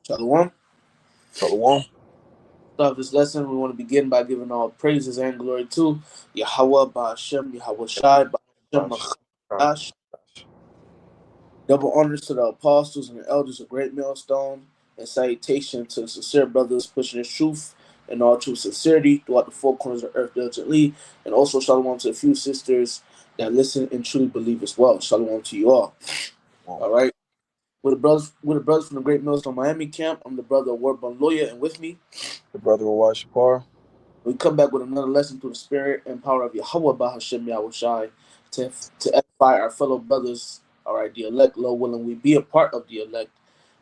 Shalom. Shalom. Start this lesson. We want to begin by giving all praises and glory to Yahweh Ba'Shem, Yahweh Shai, Ba'Shem Machadash. Double honors to the apostles and the elders of Great Millstone, and salutation to the sincere brothers pushing the truth and all true sincerity throughout the four corners of earth diligently, and also shalom to a few sisters that listen and truly believe as well. Shalom to you all. All right. With the brothers from the Great Millstone Miami camp, I'm the brother of Warbun Lawyer, and with me The brother of Washapar. we come back with another lesson through the spirit and power of Yahweh Bahashem Yahushai to edify our fellow brothers, all right, the elect, Lord willing, we be a part of the elect,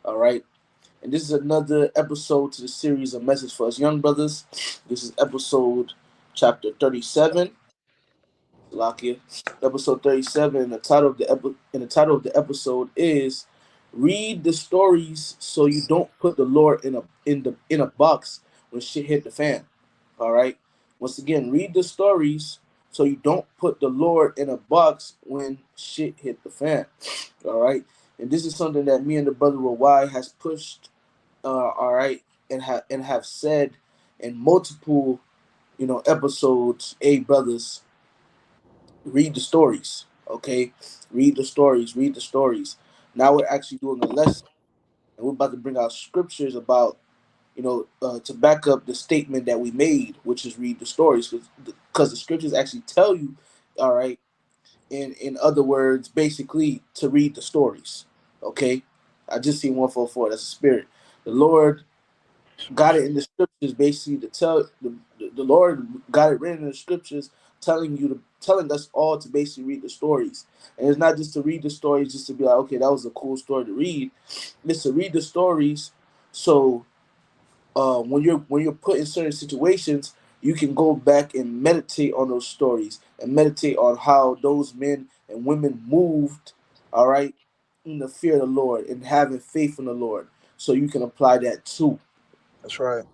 all right. And this is another episode to the series of Message for Us Young Brothers. This is episode chapter 37. Lakia. Episode 37, and the title of the episode is Read the Stories So You Don't Put the Lord in a box when shit hit the fan. All right. Once again, read the stories so you don't put the Lord in a box when shit hit the fan. All right. And this is something that me and the brother Y has pushed. All right, and have said in multiple, episodes. Hey, brothers, read the stories. Okay, read the stories. Read the stories. Now we're actually doing a lesson, and we're about to bring out scriptures about to back up the statement that we made, which is read the stories, because the scriptures actually tell you, all right, in other words, basically to read the stories. Okay, I just see 144. That's a spirit. The Lord got it in the scriptures basically to tell the Lord got it written in the scriptures telling us all to basically read the stories. And it's not just to read the stories just to be like, okay, that was a cool story to read. It's to read the stories so when you're put in certain situations, you can go back and meditate on those stories and meditate on how those men and women moved, all right, in the fear of the Lord and having faith in the Lord. So you can apply that too. That's right.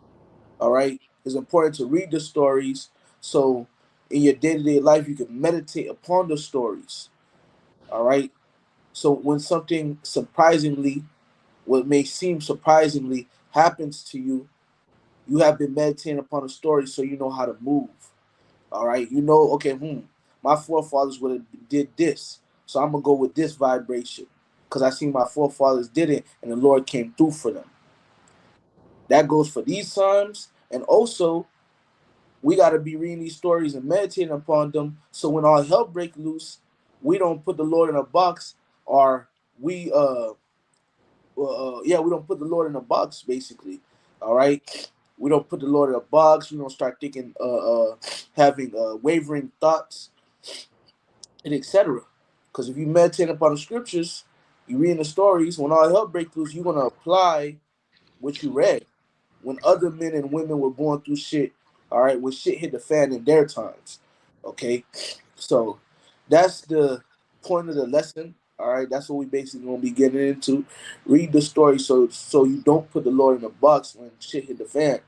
All right. It's important to read the stories so in your day-to-day life you can meditate upon the stories. All right. So when something what may seem surprisingly happens to you, you have been meditating upon the story so you know how to move. All right. Okay, my forefathers would have did this. So I'm gonna go with this vibration. Because I seen my forefathers did it and the Lord came through for them. That goes for these times, and also we got to be reading these stories and meditating upon them. So when all hell break loose, we don't put the Lord in a box, or we don't put the Lord in a box. Basically, all right. We don't put the Lord in a box. We don't start thinking, having wavering thoughts, and etc. Because if you meditate upon the scriptures, you read the stories. When all hell break loose, you're gonna apply what you read. When other men and women were going through shit, all right, when shit hit the fan in their times, okay? So that's the point of the lesson, all right? That's what we basically gonna be getting into. Read the story so you don't put the Lord in a box when shit hit the fan.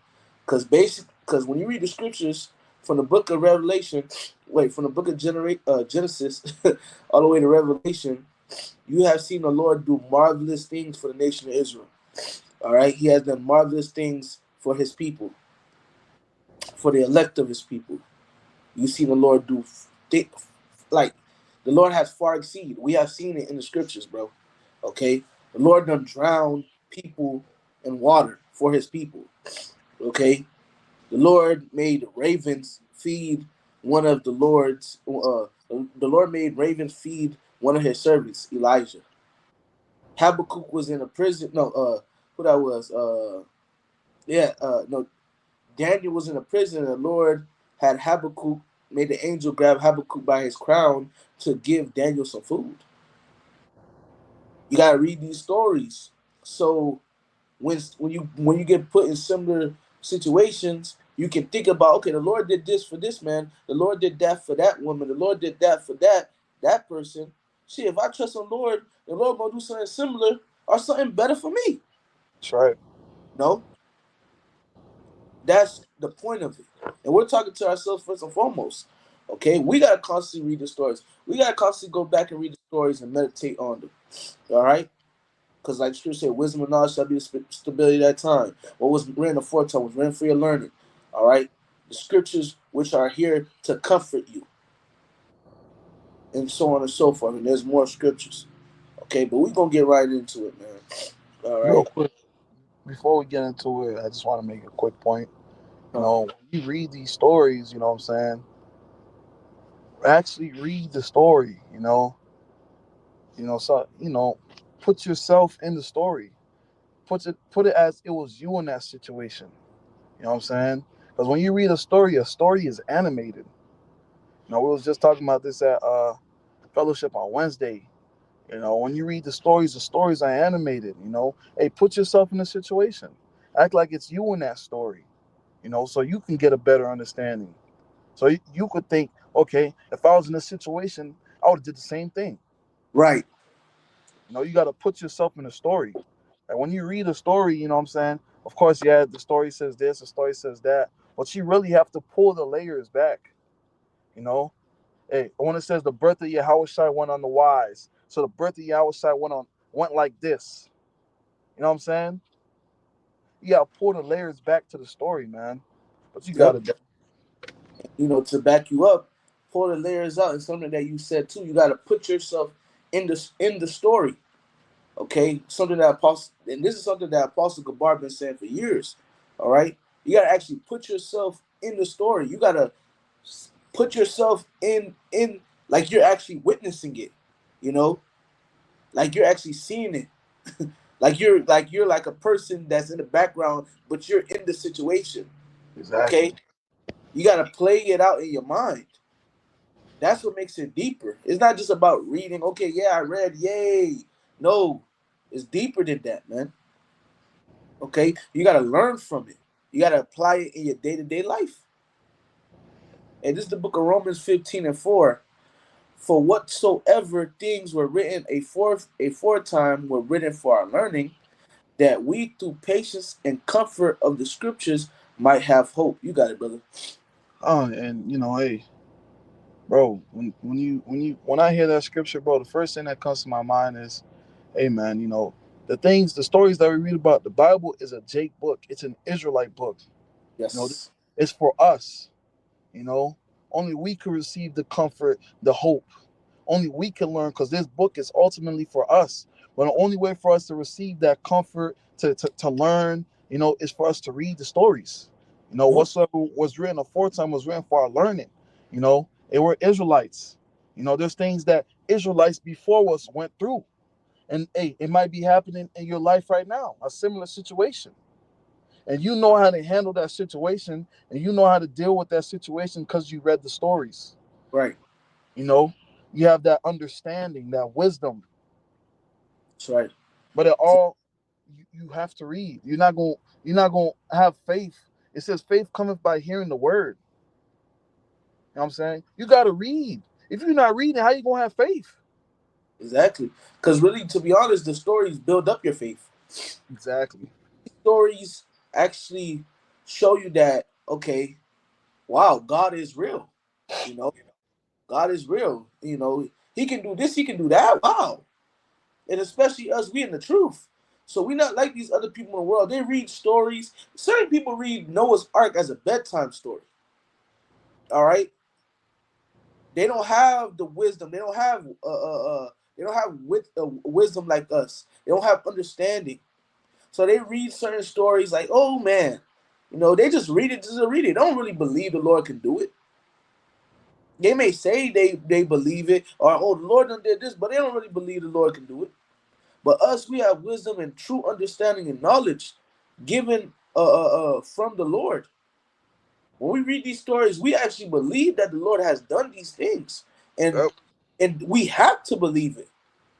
Because when you read the scriptures from the book of from the book of Genesis all the way to Revelation, you have seen the Lord do marvelous things for the nation of Israel. All right, he has done marvelous things for his people, for the elect of his people. You see the Lord do like the Lord has far exceeded. We have seen it in the scriptures, bro. Okay, the Lord done drowned people in water for his people. Okay, the Lord made ravens feed one of the Lord's. The Lord made ravens feed one of his servants, Elijah. Habakkuk was in a prison. No, who that was? No, Daniel was in a prison, and the Lord had Habakkuk made the angel grab Habakkuk by his crown to give Daniel some food. You gotta read these stories. So when you get put in similar situations, you can think about, okay, the Lord did this for this man, the Lord did that for that woman, the Lord did that for that person. Shit, if I trust in the Lord gonna do something similar or something better for me. That's right. No, that's the point of it. And we're talking to ourselves first and foremost. Okay, we gotta constantly read the stories. We gotta constantly go back and read the stories and meditate on them. All right, Because like Scripture said, wisdom and knowledge shall be the stability of that time. What was written aforetime was written for your learning. All right, the Scriptures which are here to comfort you, and so on and so forth. And there's more Scriptures. Okay, but we're gonna get right into it, man. All Real right. quick, before we get into it, I just want to make a quick point. Huh. When you read these stories, what I'm saying, actually read the story. So put yourself in the story. Put it as it was you in that situation. You know what I'm saying? Because when you read a story is animated. We was just talking about this at fellowship on Wednesday. When you read the stories are animated. Hey, put yourself in the situation. Act like it's you in that story. So you can get a better understanding. So you could think, okay, if I was in this situation, I would have did the same thing. Right. You got to put yourself in the story. And when you read a story, you know what I'm saying? Of course, yeah, the story says this, the story says that, but you really have to pull the layers back. You know, hey, when it says the birth of Yahushua went on the wise, so the birth of Yahushua went like this. You know what I'm saying? You got to pull the layers back to the story, man. But you got Yep. to. To back you up, pull the layers out, and something that you said too. You got to put yourself in the story. Okay, something that Apostle, and this is something that Apostle Gabar been saying for years. All right, you got to actually put yourself in the story. You got to put yourself in like you're actually witnessing it. You know, like you're actually seeing it. Like you're like a person that's in the background, but you're in the situation. Exactly. Okay, you got to play it out in your mind. That's what makes it deeper. It's not just about reading. Okay, yeah, I read. Yay! No, it's deeper than that, man. Okay, you got to learn from it. You got to apply it in your day-to-day life. And this is the book of Romans 15:4. For whatsoever things were written aforetime were written for our learning, that we through patience and comfort of the scriptures might have hope. You got it, brother. And hey, bro, when I hear that scripture, bro, the first thing that comes to my mind is, hey, man, the stories that we read about the Bible is a Jake book. It's an Israelite book. You know, Yes. it's for us. You know, only we can receive the comfort, the hope. Only we can learn because this book is ultimately for us. But the only way for us to receive that comfort, to learn, is for us to read the stories. Yep. Whatsoever was written aforetime was written for our learning. They were Israelites. There's things that Israelites before us went through. And hey, it might be happening in your life right now, a similar situation. And you know how to handle that situation and you know how to deal with that situation because you read the stories. Right. You know, you have that understanding, that wisdom, That's right. but it all you have to read. You're not gonna have faith. It says faith cometh by hearing the word. You know what I'm saying? You gotta read. If you're not reading, how you gonna have faith? Exactly. Because really, to be honest, the stories build up your faith. Exactly. Stories actually show you that, okay, wow, God is real. You know, God is real. He can do this, he can do that. Wow. And especially us, we in the truth. So we not like these other people in the world. They read stories. Certain people read Noah's Ark as a bedtime story. All right. They don't have the wisdom. They don't have wisdom like us. They don't have understanding. So they read certain stories like, oh man, they just read it just to read it. They don't really believe the Lord can do it. They may say they believe it, or oh, the Lord done did this, but they don't really believe the Lord can do it. But us, we have wisdom and true understanding and knowledge given from the Lord. When we read these stories, we actually believe that the Lord has done these things, and Yep. and we have to believe it.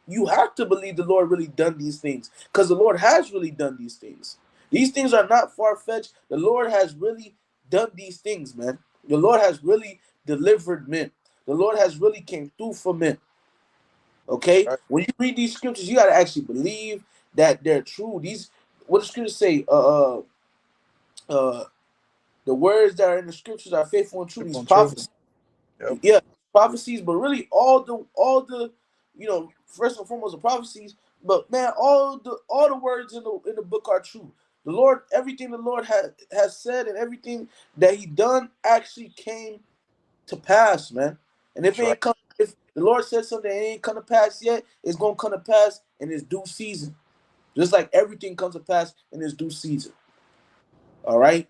You have to believe the Lord really done these things because the Lord has really done these things. These things are not far fetched. The Lord has really done these things, man. The Lord has really delivered men. The Lord has really came through for men. Okay, Right. when you read these scriptures, you got to actually believe that they're true. These what the scriptures say. Uh, the words that are in the scriptures are faithful and true. These Faithful and true. prophecies, Yep. yeah, prophecies, but really all the first and foremost the prophecies. But man, all the words in the book are true. The Lord, everything the Lord has said and everything that He done actually came to pass, man. And That's right. if the Lord said something and it ain't come to pass yet, it's gonna come to pass in its due season. Just like everything comes to pass in its due season. All right.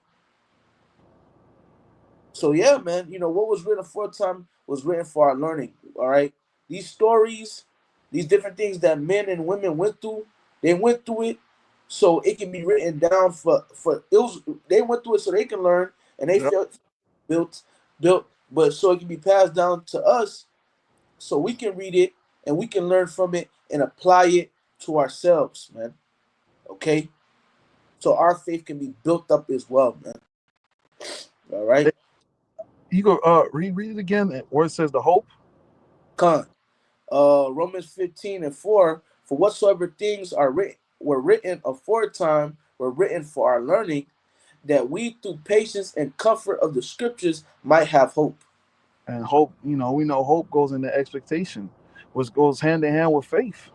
So yeah, man, what was written aforetime was written for our learning. All right. These stories, these different things that men and women went through, they went through it so it can be written down for it was they went through it so they can learn and they Yep. felt built built, but so it can be passed down to us so we can read it and we can learn from it and apply it to ourselves, man. Okay? So our faith can be built up as well, man. All right? You go reread it again where it says the hope. Con. Romans 15:4, for whatsoever things were written aforetime were written for our learning, that we through patience and comfort of the scriptures might have hope. And hope, we know hope goes into expectation, which goes hand in hand with faith.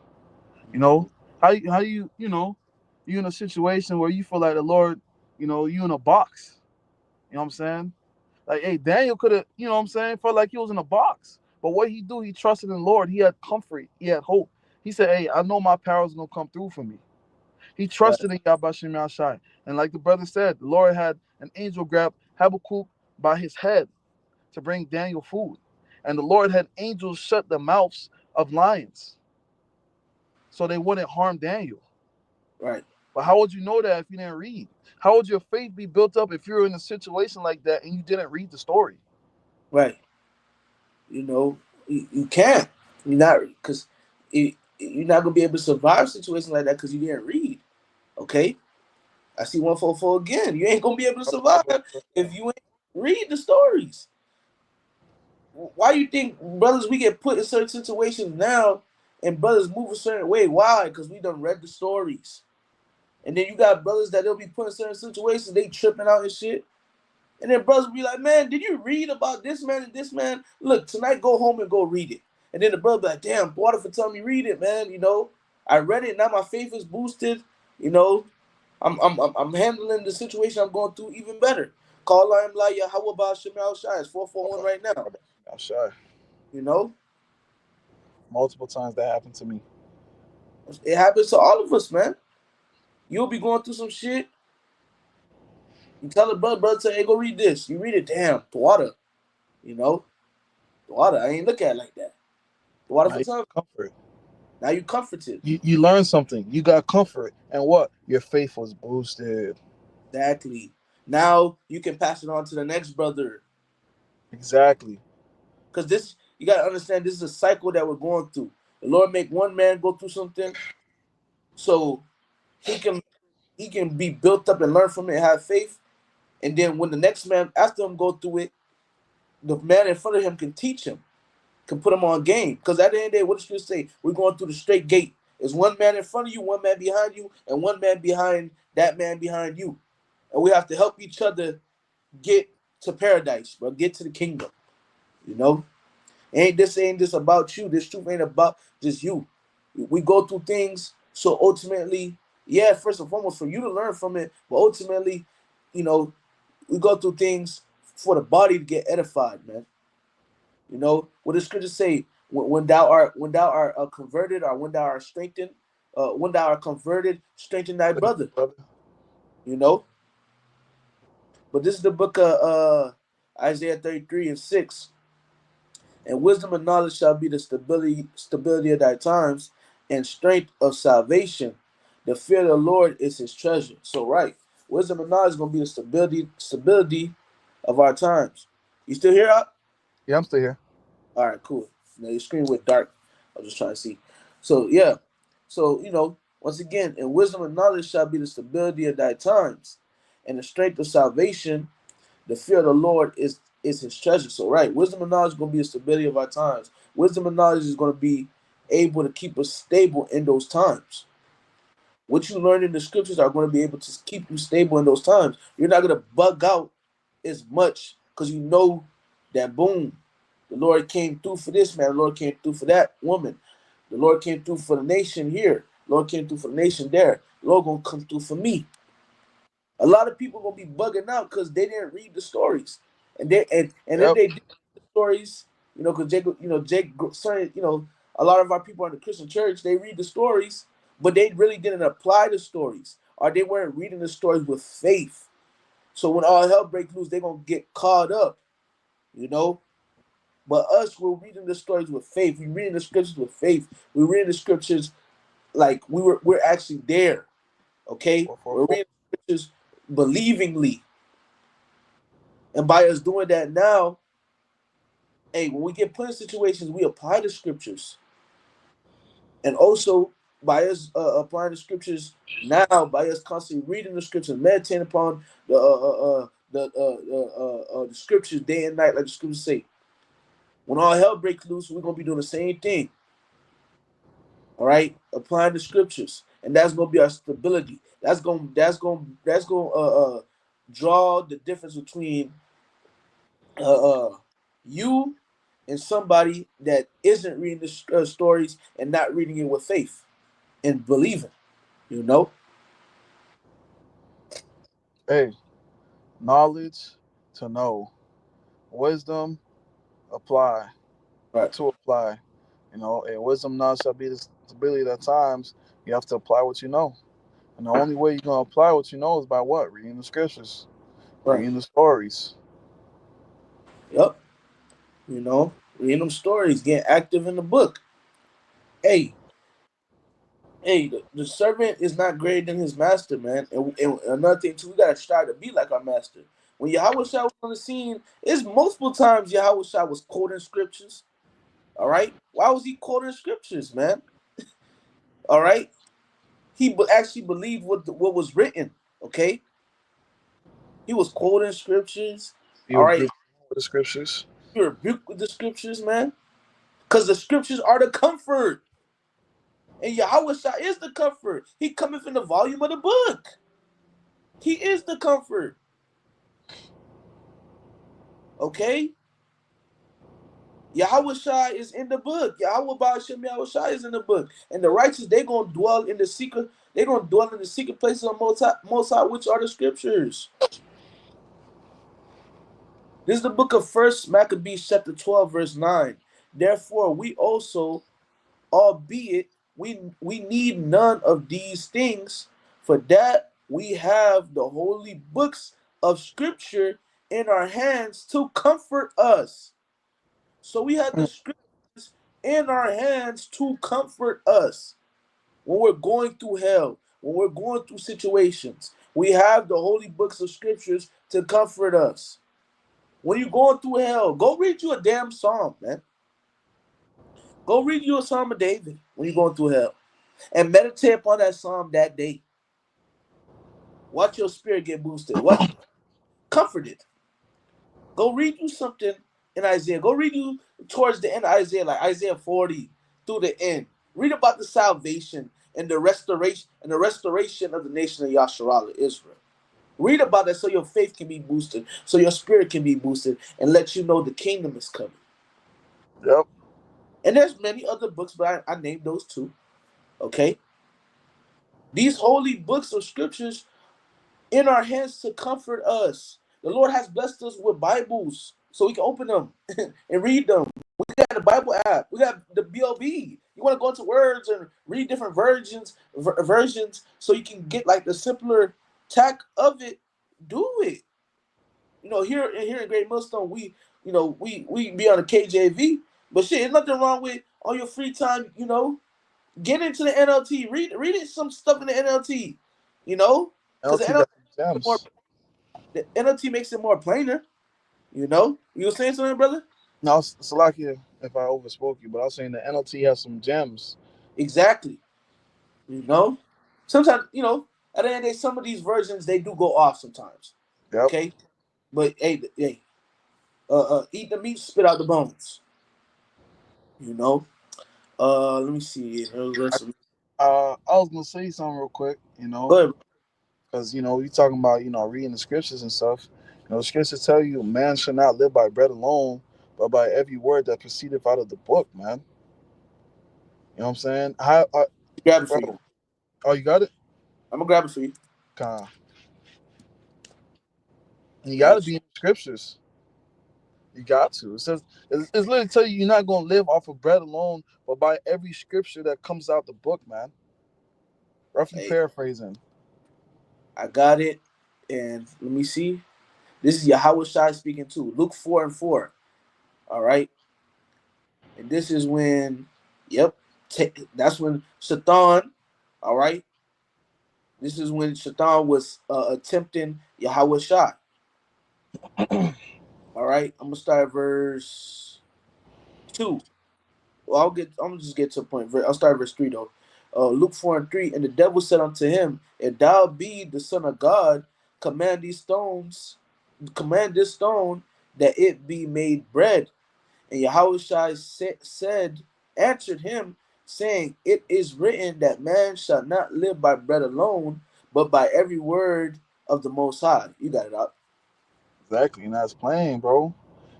You know, you in a situation where you feel like the Lord, you in a box. You know what I'm saying? Like, hey, Daniel could have, you know what I'm saying, felt like he was in a box. But what he do, he trusted in the Lord. He had comfort. He had hope. He said, hey, I know my power is gonna come through for me. He Right, trusted in Yahbashim Yahshai. And like the brother said, the Lord had an angel grab Habakkuk by his head to bring Daniel food. And the Lord had angels shut the mouths of lions so they wouldn't harm Daniel. right, But how would you know that if you didn't read? How would your faith be built up if you're in a situation like that and you didn't read the story? right. You can't. You're not because you're not gonna be able to survive a situation like that because you didn't read. Okay, I see 144 again. You ain't gonna be able to survive if you ain't read the stories. Why you think brothers we get put in certain situations now and brothers move a certain way? Why? Because we done read the stories. And then you got brothers that they'll be put in certain situations, they tripping out and shit. And then brothers be like, man, did you read about this man and this man? Look, tonight go home and go read it. And then the brother be like, damn, water for telling me read it, man. I read it, now my faith is boosted. You know, I'm handling the situation I'm going through even better. Call I am like how about Shemal Shai? It's 441 right now. I'm sure. You know? Multiple times that happened to me. It happens to all of us, man. You'll be going through some shit. You tell the brother, say, hey, go read this. You read it, damn, water. You know? Water. I ain't look at it like that. Water Now for you time. got comfort. Now you comforted. You learned something. You got comfort. And what? Your faith was boosted. Exactly. Now you can pass it on to the next brother. Exactly. Because this, you got to understand, this is a cycle that we're going through. The Lord make one man go through something so he can he can be built up and learn from it and have faith. And then when the next man after him go through it, the man in front of him can teach him, can put him on game. Because at the end of the day, what does Scripture say? We're going through the straight gate. There's one man in front of you, one man behind you, and one man behind that man behind you. And we have to help each other get to paradise, but get to the kingdom. You know, ain't this about you? This truth ain't about just you. We go through things so ultimately, yeah, first and foremost for you to learn from it, but ultimately, you know, we go through things for the body to get edified, man. What does Scripture say? When thou art converted, or when thou art strengthened, when thou art converted, strengthen thy brother. Brother. You know, but this is the book of Isaiah 33:6. And wisdom and knowledge shall be the stability of thy times, and strength of salvation. The fear of the Lord is his treasure. So right, wisdom and knowledge is gonna be the stability of our times. You still here? Up? Yeah, I'm still here. All right, cool. Now your screen went dark. I was just trying to see. So yeah, so once again, and wisdom and knowledge shall be the stability of thy times, and the strength of salvation. The fear of the Lord is his treasure. So right, wisdom and knowledge is gonna be the stability of our times. Wisdom and knowledge is gonna be able to keep us stable in those times. What you learn in the scriptures are going to be able to keep you stable in those times. You're not going to bug out as much because you know that boom, the Lord came through for this man, the Lord came through for that woman, the Lord came through for the nation here. Lord came through for the nation there. Lord gonna come through for me. A lot of people gonna be bugging out because they didn't read the stories, and if Yep. they did read the stories, because Jake, sorry, a lot of our people in the Christian church they read the stories, but they really didn't apply the stories, or they weren't reading the stories with faith. So when all hell breaks loose, they're gonna get caught up, you know. But us, we're reading the stories with faith. We're reading the scriptures with faith. We're reading the scriptures like we're actually there. Okay, we're For reading the scriptures believingly. And by us doing that now, hey, when we get put in situations, we apply the scriptures. And also by us applying the scriptures now, by us constantly reading the scriptures, meditating upon the scriptures day and night, like the scriptures say. When all hell breaks loose, we're gonna be doing the same thing. All right, applying the scriptures, and that's gonna be our stability. That's gonna draw the difference between you and somebody that isn't reading the stories and not reading it with faith and believing. You know, hey, knowledge to know, wisdom apply right, to apply. And wisdom knowledge shall be the stability at times. You have to apply what you know. And the only way you're gonna apply what you know is by what? Reading the scriptures, right, reading the stories. yep. Reading them stories, getting active in the book. Hey, hey, the servant is not greater than his master, man. And another thing too, we gotta strive to be like our master. When Yahweh Shah was on the scene, it's multiple times Yahweh Shah was quoting scriptures. All right, why was he quoting scriptures, man? All right, he actually believed what was written. Okay, he was quoting scriptures. Be All right, rebuked with the scriptures. he rebuked with the scriptures, man, because the scriptures are the comfort, and Yahweh Shah is the comfort. He cometh in the volume of the book. He is the comfort. Okay, Yahweh Shai is in the book. Yahweh Ba'ashem Yahweh Shai is in the book. And the righteous, they're gonna dwell in the secret, they're gonna dwell in the secret places of most high, which are the scriptures. This is the book of First Maccabees, chapter 12, verse 9. Therefore, we also, albeit we need none of these things, for that we have the holy books of scripture in our hands to comfort us. So we have the Mm. scriptures in our hands to comfort us when we're going through hell, when we're going through situations. We have the holy books of scriptures to comfort us. When you're going through hell, go read you a damn psalm, man. Go read you a psalm of David when you're going through hell. And meditate upon that psalm that day. Watch your spirit get boosted. What comforted. Go read you something in Isaiah. Go read you towards the end of Isaiah, like Isaiah 40 through the end. Read about the salvation and the restoration of the nation of Yasharallah, Israel. Read about that so your faith can be boosted, so your spirit can be boosted, and let you know the kingdom is coming. Yep. And there's many other books, but I named those two. Okay, these holy books of scriptures in our hands to comfort us. The Lord has blessed us with Bibles so we can open them and read them. We got the Bible app. We got the BLB. You want to go into words and read different versions so you can get like the simpler tack of it. Do it. Here in Great Millstone, we be on a KJV, but shit, there's nothing wrong with on your free time. Get into the NLT. Read it some stuff in the NLT. You know, because LT got some gems. the NLT makes it more plainer. You were saying something, brother? No, Salakia, if I overspoke you, but I was saying the NLT has some gems. Exactly. You know, sometimes at the end of the day, some of these versions they do go off sometimes. Yep. Okay, but hey, eat the meat, spit out the bones. You know. Let me see. I was gonna say something real quick. Go ahead. Because we talking about reading the scriptures and stuff. The scriptures tell you man should not live by bread alone, but by every word that proceedeth out of the book, man. You know what I'm saying? Grab it for Bro, you. Oh, you got it. I'm gonna grab it for you. Con. And you got to Got you. be in the scriptures. You got to. It says it's literally tell you you're not gonna live off of bread alone, but by every scripture that comes out the book, man. Roughly Hey, paraphrasing. I got it. And let me see. This is Yahweh Shai speaking too. Luke 4:4. All right. And this is when, yep, that's when Shaitan, all right. This is when Shaitan was attempting Yahweh Shai. All right. I'm gonna start at verse 2. Well, I'm gonna just get to the point. I'll start at verse 3 though. Luke 4:3. And the devil said unto him, if thou be the son of God, command these stones, command this stone that it be made bread. And Yahushua said, answered him, saying, it is written that man shall not live by bread alone, but by every word of the Most High. You got it out. Exactly, and that's plain, bro.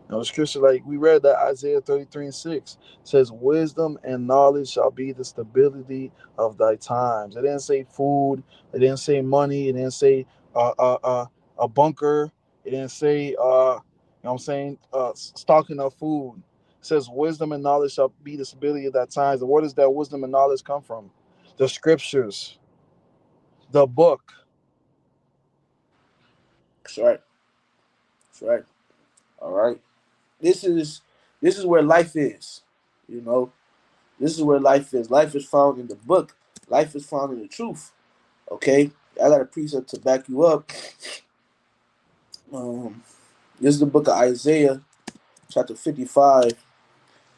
The scripture, like we read that Isaiah 33:6 says, wisdom and knowledge shall be the stability of thy times. It didn't say food, it didn't say money, it didn't say uh, uh, uh, a bunker, it didn't say, what I'm saying, stocking of food. It says, wisdom and knowledge shall be the stability of thy times. And where does that wisdom and knowledge come from? The scriptures, the book. That's right. That's right. All right. This is this is where life is. You know, this is where life is. Life is found in the book. Life is found in the truth. Okay. I got a precept to back you up. Um, this is the book of Isaiah, chapter 55.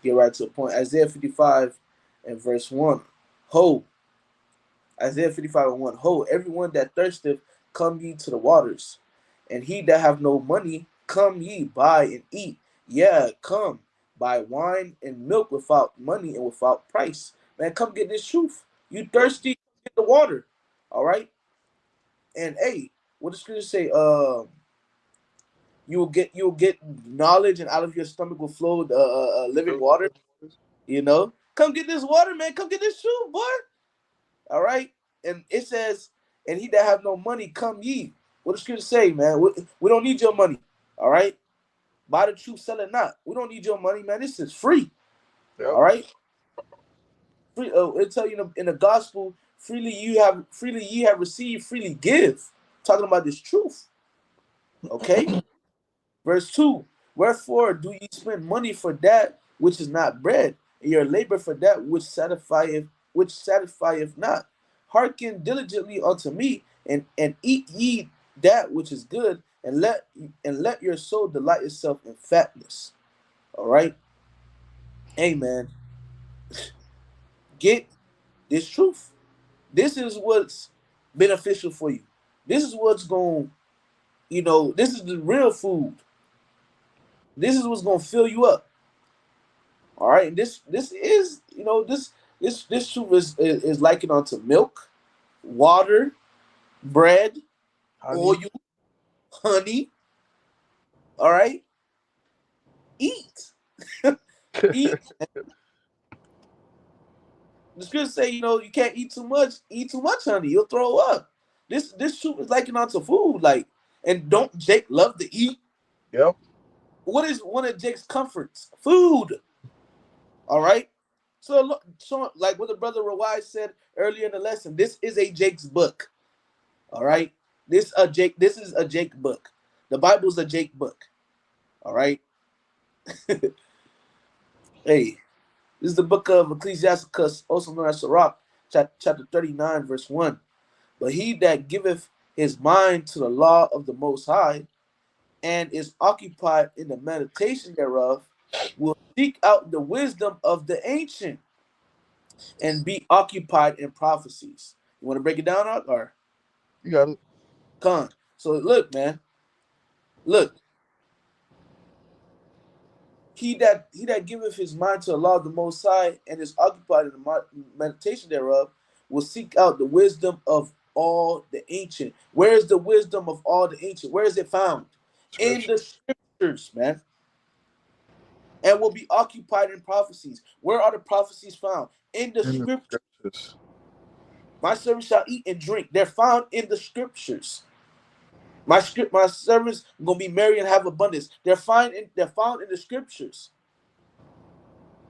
Get right to the point. Isaiah 55 and verse 1. Ho, Isaiah 55 and 1. Ho, everyone that thirsteth, come ye to the waters. And he that have no money, come ye, buy and eat. Yeah, come, buy wine and milk without money and without price. Man, come get this truth. You thirsty, get the water. All right? And hey, what the scripture say? You will get knowledge, and out of your stomach will flow living water. Come get this water, man. Come get this truth, boy. All right. And it says, and he that have no money, come ye. What the scripture say, man? We don't need your money. All right. Buy the truth, sell it not. We don't need your money, man. This is free. Yep. All right. Free. It tell you in the gospel, freely ye have received, freely give. Talking about this truth. Okay. Verse 2. Wherefore do ye spend money for that which is not bread, and your labor for that which satisfieth not? Hearken diligently unto me, and eat ye that which is good, and let your soul delight itself in fatness. All right. Hey, man, get this truth. This is what's beneficial for you. This is what's going, this is the real food. This is what's going to fill you up. All right, and this is this soup is likened onto milk, water, bread, oil, Honey. honey. All right, eat, eat. The scriptures say you can't eat too much. Eat too much honey, you'll throw up. This soup is likened onto food. Like, and don't Jake love to eat? Yep. What is one of Jake's comforts? Food. All right. So like what the brother Rawai said earlier in the lesson, this is a Jake's book. All right. This is a Jake book. The Bible's a Jake book. All right. Hey, this is the book of Ecclesiasticus, also known as Sirach, chapter 39, verse 1. But he that giveth his mind to the law of the Most High, and is occupied in the meditation thereof, will seek out the wisdom of the ancient, and be occupied in prophecies. You want to break it down, or You got it. con? So look, man. Look, he that giveth his mind to the law of the Most High, and is occupied in the meditation thereof, will seek out the wisdom of all the ancient. Where is the wisdom of all the ancient? Where is it found? In Scripture. the scriptures, man. And will be occupied in prophecies. Where are the prophecies found? In the In the scripture. scriptures. My servants shall eat and drink. They're found in the scriptures. My servants are gonna be merry and have abundance. They're found in the scriptures.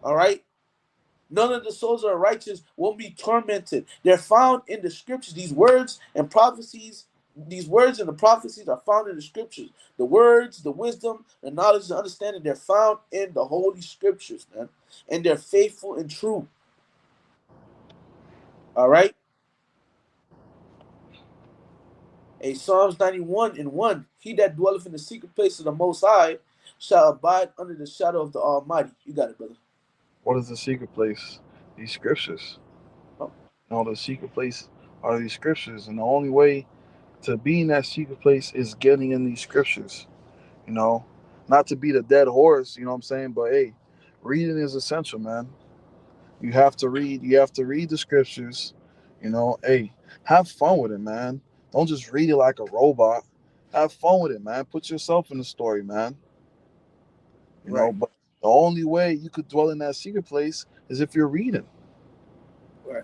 All right. None of the souls of the righteous will be tormented. They're found in the scriptures. These words and the prophecies are found in the scriptures. The words, the wisdom, the knowledge, the understanding, they're found in the holy scriptures, man. And they're faithful and true. All right. A Psalms 91 and 1. He that dwelleth in the secret place of the Most High shall abide under the shadow of the Almighty. You got it, brother. What is the secret place? These scriptures. Oh, The secret place are these scriptures, and the only way to be in that secret place is getting in these scriptures. You know, not to beat a dead horse. You know what I'm saying? But hey, reading is essential, man. You have to read. You have to read the scriptures. Hey, have fun with it, man. Don't just read it like a robot. Have fun with it, man. Put yourself in the story, man. right, But the only way you could dwell in that secret place is if you're reading. right.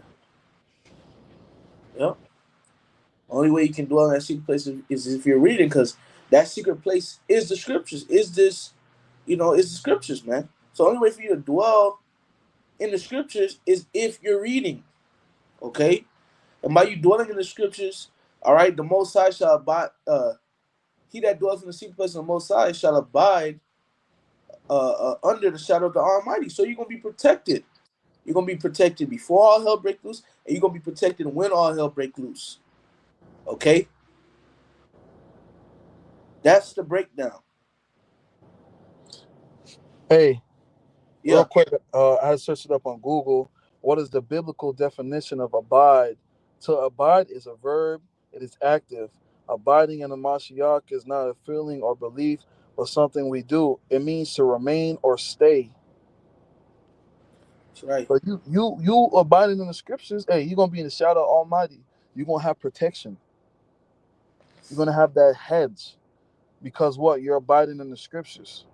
Yep. Only way you can dwell in that secret place is if you're reading, because that secret place is the scriptures. Is the scriptures, man. So the only way for you to dwell in the scriptures is if you're reading. Okay? And by you dwelling in the scriptures, all right, the Most High shall abide. He that dwells in the secret place of the Most High shall abide under the shadow of the Almighty. So you're gonna be protected. You're gonna be protected before all hell break loose, and you're gonna be protected when all hell break loose. Okay, that's the breakdown. Hey, real Yeah, quick, I searched it up on Google. What is the biblical definition of abide? To abide is a verb, it is active. Abiding in the Mashiach is not a feeling or belief, but something we do. It means to remain or stay. that's right. So you abiding in the scriptures, hey, you're gonna be in the shadow of Almighty. You're gonna have protection. You're gonna have that hedge because what? You're abiding in the scriptures.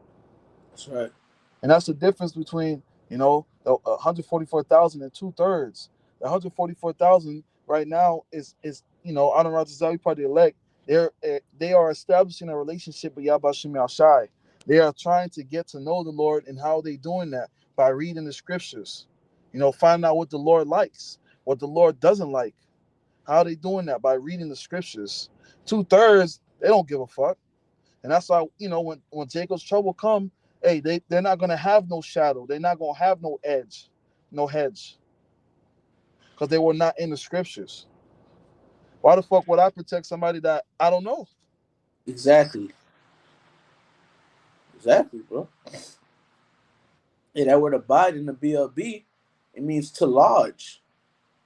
That's right. And that's the difference between, the 144,000 and 2/3. The 144,000 right now Aaron Rodgers is part of the elect. They are establishing a relationship with Yabashim Shai. They are trying to get to know the Lord, and how they doing that by reading the scriptures. Find out what the Lord likes, what the Lord doesn't like. How are they doing that? By reading the scriptures. 2/3, they don't give a fuck. And that's why, when Jacob's trouble come, hey, they're not gonna have no shadow. They're not gonna have no edge, no hedge. Because they were not in the scriptures. Why the fuck would I protect somebody that I don't know? Exactly. Exactly, bro. And that word abide in the BLB, it means to lodge,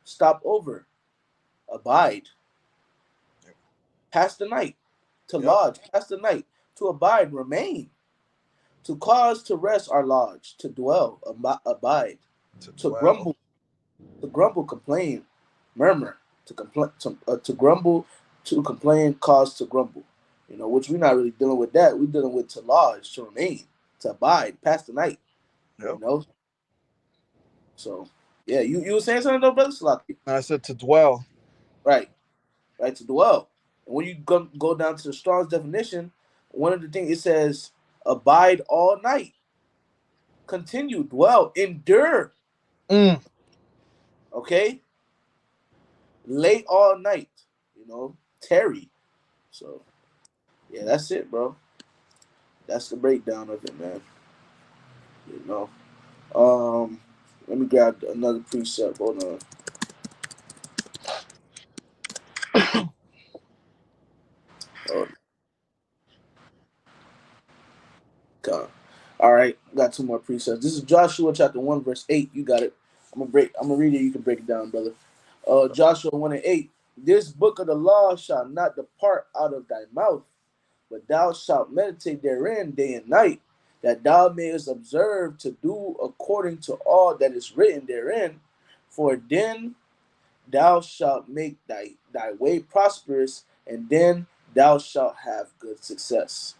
stop over, abide, pass the night, to Yep. lodge, pass the night, to abide, remain, to cause, to rest, our lodge, to dwell, abide, To to dwell. grumble, complain, murmur, to grumble, to complain, cause to grumble. Which we're not really dealing with that. We're dealing with to lodge, to remain, to abide, pass the night. You Yep. know, so yeah, you were saying something though, brother Slocky. And I said to dwell. Right, right, to dwell. And when you go down to the Strong's definition, one of the things it says, abide all night, continue, dwell, endure. Mm. Okay, late all night. Tarry. So yeah, that's it, bro. That's the breakdown of it, man. You know. Um, Let me grab another precept. Hold on. Oh, God. All right, got two more precepts. This is Joshua chapter 1 verse 8. You got it. I'm gonna read it. You can break it down, brother. Joshua 1:8. This book of the law shall not depart out of thy mouth, but thou shalt meditate therein day and night, that thou mayest observe to do according to all that is written therein. For then thou shalt make thy way prosperous, and then thou shalt have good success.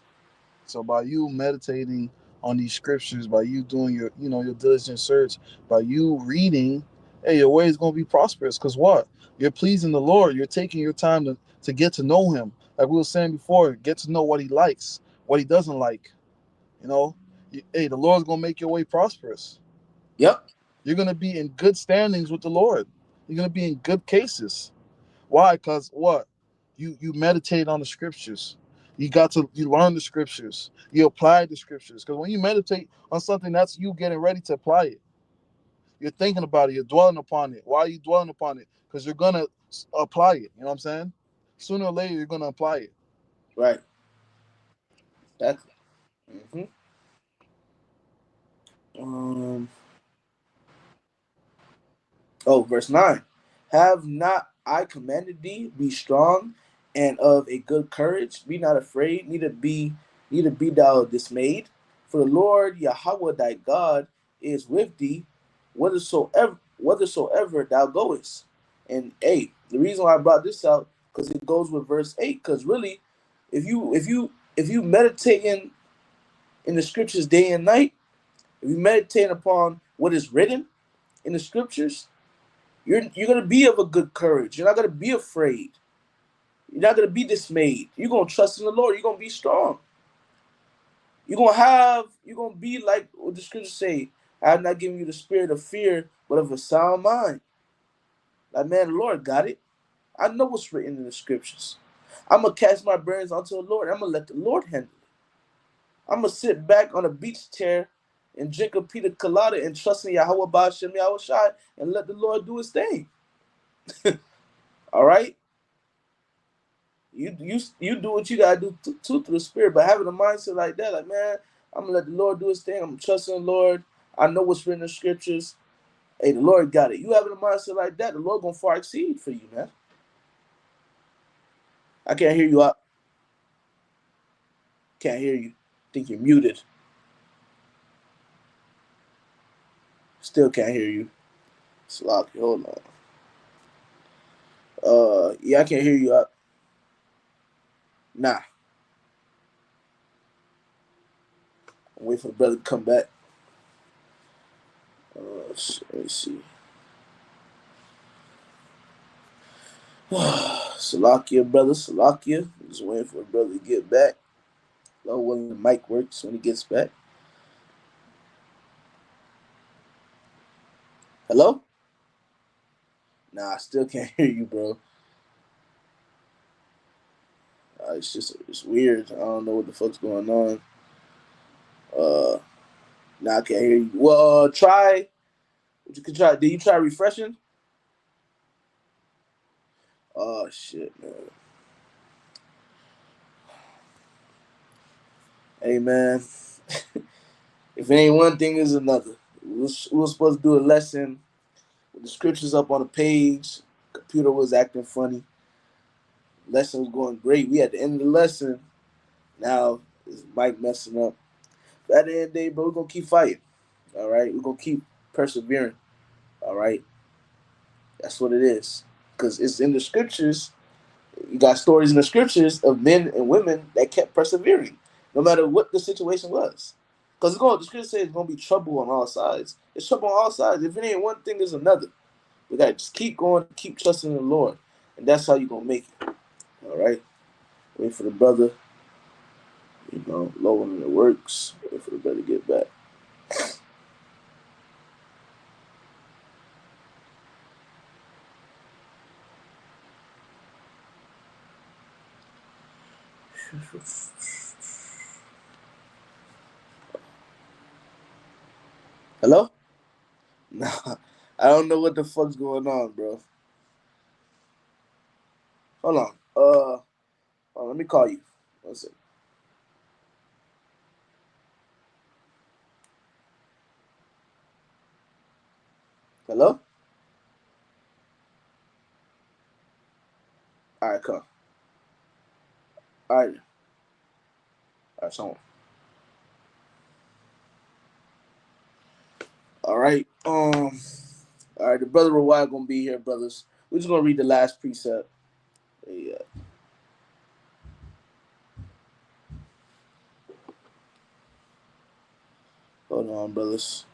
So by you meditating on these scriptures, by you doing your diligent search, by you reading, Hey, your way is going to be prosperous because what? You're pleasing the Lord. You're taking your time to get to know Him. Like we were saying before, get to know what He likes, what He doesn't like. You know, hey, the Lord's going to make your way prosperous. Yep. You're going to be in good standings with the Lord. You're going to be in good cases. Why? Because what? You meditate on the scriptures. You learn the scriptures. You apply the scriptures. Because when you meditate on something, that's you getting ready to apply it. You're thinking about it. You're dwelling upon it. Why are you dwelling upon it? Because you're gonna apply it. You know what I'm saying? Sooner or later, you're gonna apply it. Right. Exactly. hmm Um. Oh, verse 9. Have not I commanded thee, be strong and of a good courage, be not afraid, neither be thou dismayed. For the Lord Yahweh thy God is with thee, whithersoever thou goest. And 8. The reason why I brought this out, because it goes with verse 8, because really, if you meditating in the scriptures day and night, if you meditate upon what is written in the scriptures, you're gonna be of a good courage. You're not gonna be afraid. You're not gonna be dismayed. You're gonna trust in the Lord. You're gonna be strong. You're gonna be like what the scriptures say. I have not given you the spirit of fear, but of a sound mind. Like man, the Lord got it. I know what's written in the scriptures. I'm gonna cast my burdens onto the Lord. I'm gonna let the Lord handle it. I'm gonna sit back on a beach chair and drink a pina colada and trust in Yahweh Ba'ashem Yahweh Shai and let the Lord do his thing. All right? You do what you gotta do through the spirit, but having a mindset like that, like man, I'm gonna let the Lord do his thing. I'm trusting the Lord. I know what's written in the scriptures. Hey, the Lord got it. You having a mindset like that, the Lord gonna far exceed for you, man. I can't hear you up. Can't hear you. Think you're muted. Still can't hear you. Sloppy. Hold on. Yeah, I can't hear you up. Nah. I'm waiting for the brother to come back. Let me see. Salakia, brother. Salakia. Just waiting for the brother to get back. Low when the mic works when he gets back. Hello? Nah, I still can't hear you, bro. It's weird. I don't know what the fuck's going on. Uh, nah, I can't hear you. Well, try. You can try. Did you try refreshing? Oh shit, man. Hey, man. If it ain't one thing, it's another. We were supposed to do a lesson with the scriptures up on the page. Computer was acting funny. Lesson was going great. We at the end of the lesson. Now is Mike messing up. But at the end of the day, bro, we're gonna keep fighting. All right, we're gonna keep persevering. All right, that's what it is. Because it's in the scriptures. You got stories in the scriptures of men and women that kept persevering, no matter what the situation was. Because the scripture says it's gonna be trouble on all sides. It's trouble on all sides. If it ain't one thing, there's another. We gotta just keep going, keep trusting in the Lord, and that's how you're gonna make it. All right. Wait for the brother. Low on the works. Wait for the brother to get back. Hello? Nah, I don't know what the fuck's going on, bro. Hold on. Let me call you. One second. Hello? All right, come. All right. All right, so all right. All right. The brother Rawai gonna be here, brothers. We're just gonna read the last precept. Yeah. Hold on, brothers.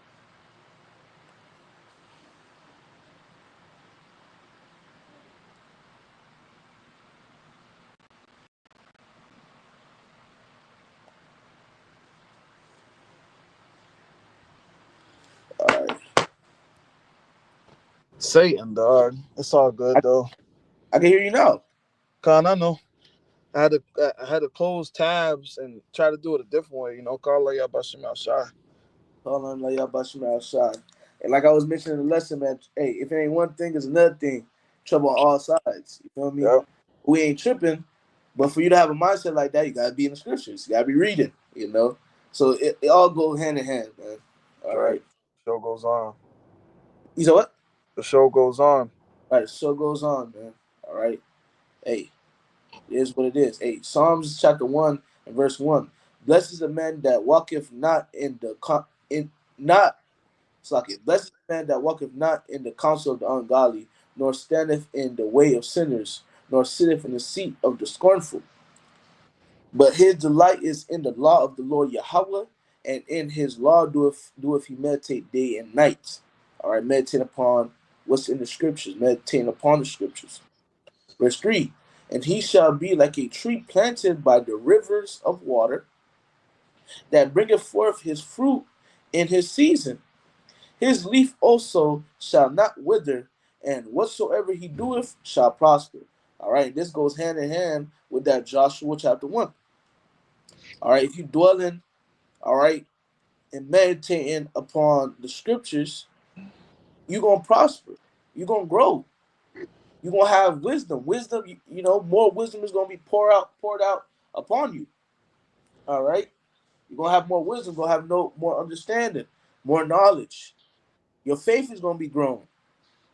Satan, dog. It's all good I, though. I can hear you now. Con, I know. I had to close tabs and try to do it a different way. Call like Yabashim Al Shai. Hold on, like y'all bust me outside. And like I was mentioning in the lesson, man, hey, if it ain't one thing, it's another thing. Trouble on all sides. You feel me? Yep. We ain't tripping, but for you to have a mindset like that, you gotta be in the scriptures. You gotta be reading, you know? So it all goes hand in hand, man. All Right. right. Show goes on. You know what? The show goes on. All right, so goes on, man. All right. Hey, it is what it is. Hey, Psalms chapter 1 and verse 1. Blessed is the man that walketh not in the in not Slaki. Blessed is the man that walketh not in the counsel of the ungodly, nor standeth in the way of sinners, nor sitteth in the seat of the scornful. But his delight is in the law of the Lord Yahweh, and in his law doeth he meditate day and night. All right, meditate upon what's in the scriptures, meditating upon the scriptures. Verse 3. And he shall be like a tree planted by the rivers of water, that bringeth forth his fruit in his season. His leaf also shall not wither, and whatsoever he doeth shall prosper. All right, this goes hand in hand with that Joshua chapter 1. All right, if you dwell in, all right, and meditating upon the scriptures, you're going to prosper. You're going to grow. You're going to have wisdom. Wisdom, more wisdom is going to be poured out upon you. All right, you're going to have more wisdom, going to have more understanding, more knowledge. Your faith is going to be grown.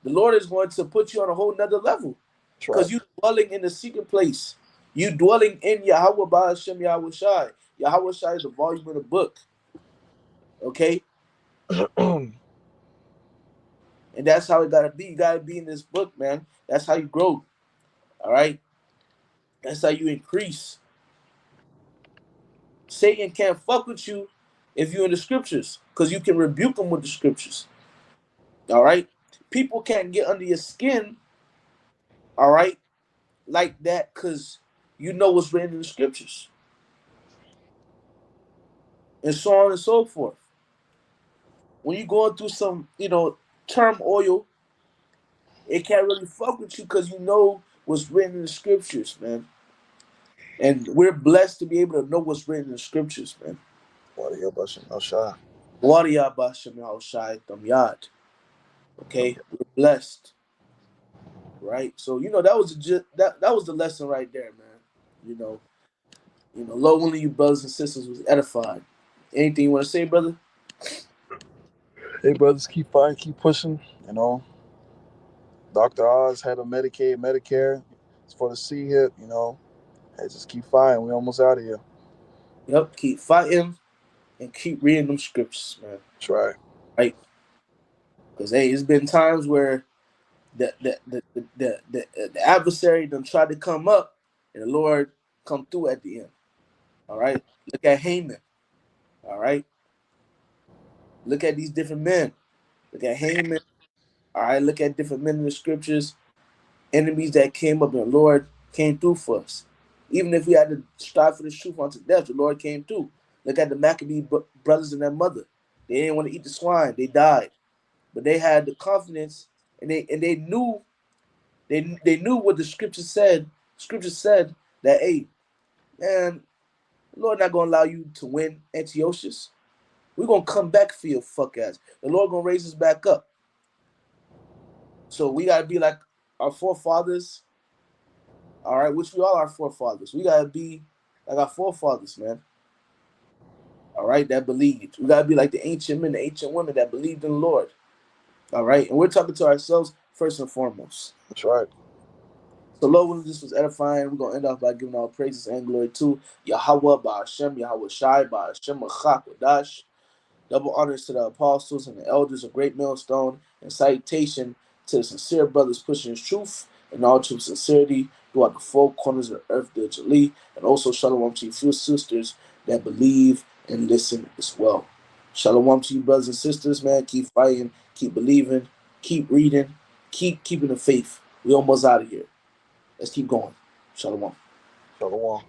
The Lord is going to put you on a whole nother level That's right. because you dwelling in the secret place. You dwelling in Yahweh by Hashem Yahweh Shai. Yahweh Shai is the volume of the book. Okay? And that's how it gotta be. You gotta be in this book, man. That's how you grow. All right? That's how you increase. Satan can't fuck with you if you're in the scriptures, because you can rebuke him with the scriptures. All right? People can't get under your skin, all right, like that, because you know what's written in the scriptures. And so on and so forth. When you're going through some, turmoil, it can't really fuck with you because you know what's written in the scriptures, man. And we're blessed to be able to know what's written in the scriptures, man. What Yabashim Al Shai. Wadiya Bashem Yahushai Yad. Okay, we're blessed, right? So that was that was the lesson right there, man. You know, Lord willing, you brothers and sisters was edified. Anything you want to say, brother? Hey, brothers, keep fighting, keep pushing. You know, Dr. Oz had a Medicaid, Medicare. It's for the C hip. Hey, just keep fighting. We almost out of here. Yep. Keep fighting and keep reading them scriptures, man. That's right. Right? Because hey, it's been times where the adversary done tried to come up, and the Lord come through at the end. All right. Look at Haman. All right. Look at these different men. Look at Haman. All right. Look at different men in the scriptures. Enemies that came up, and the Lord came through for us. Even if we had to strive for the truth unto death, the Lord came through. Look at the Maccabee brothers and their mother. They didn't want to eat the swine. They died, but they had the confidence, and they knew they knew what the scripture said. Scripture said that, hey, man, the Lord not gonna allow you to win Antiochus. We're gonna come back for your fuck ass. The Lord gonna raise us back up. So we gotta be like our forefathers, all right, which we all are forefathers. We gotta be like our forefathers, man. All right, that believed. We gotta be like the ancient men, the ancient women that believed in the Lord. All right, and we're talking to ourselves first and foremost. That's right. So, Lord, when this was edifying, we're going to end off by giving all praises and glory to Yahweh, Ba'ashem, Yahweh Shai, Ba'ashem, Machak, Wadash. Double honors to the apostles and the elders of Great Millstone, and salutation to the sincere brothers pushing his truth and all true sincerity throughout the four corners of the earth, the Jali, and also shalom to you few sisters that believe and listen as well. Shalom to you, brothers and sisters, man. Keep fighting, keep believing, keep reading, keep keeping the faith. We almost out of here. Let's keep going. Shalom. Shalom.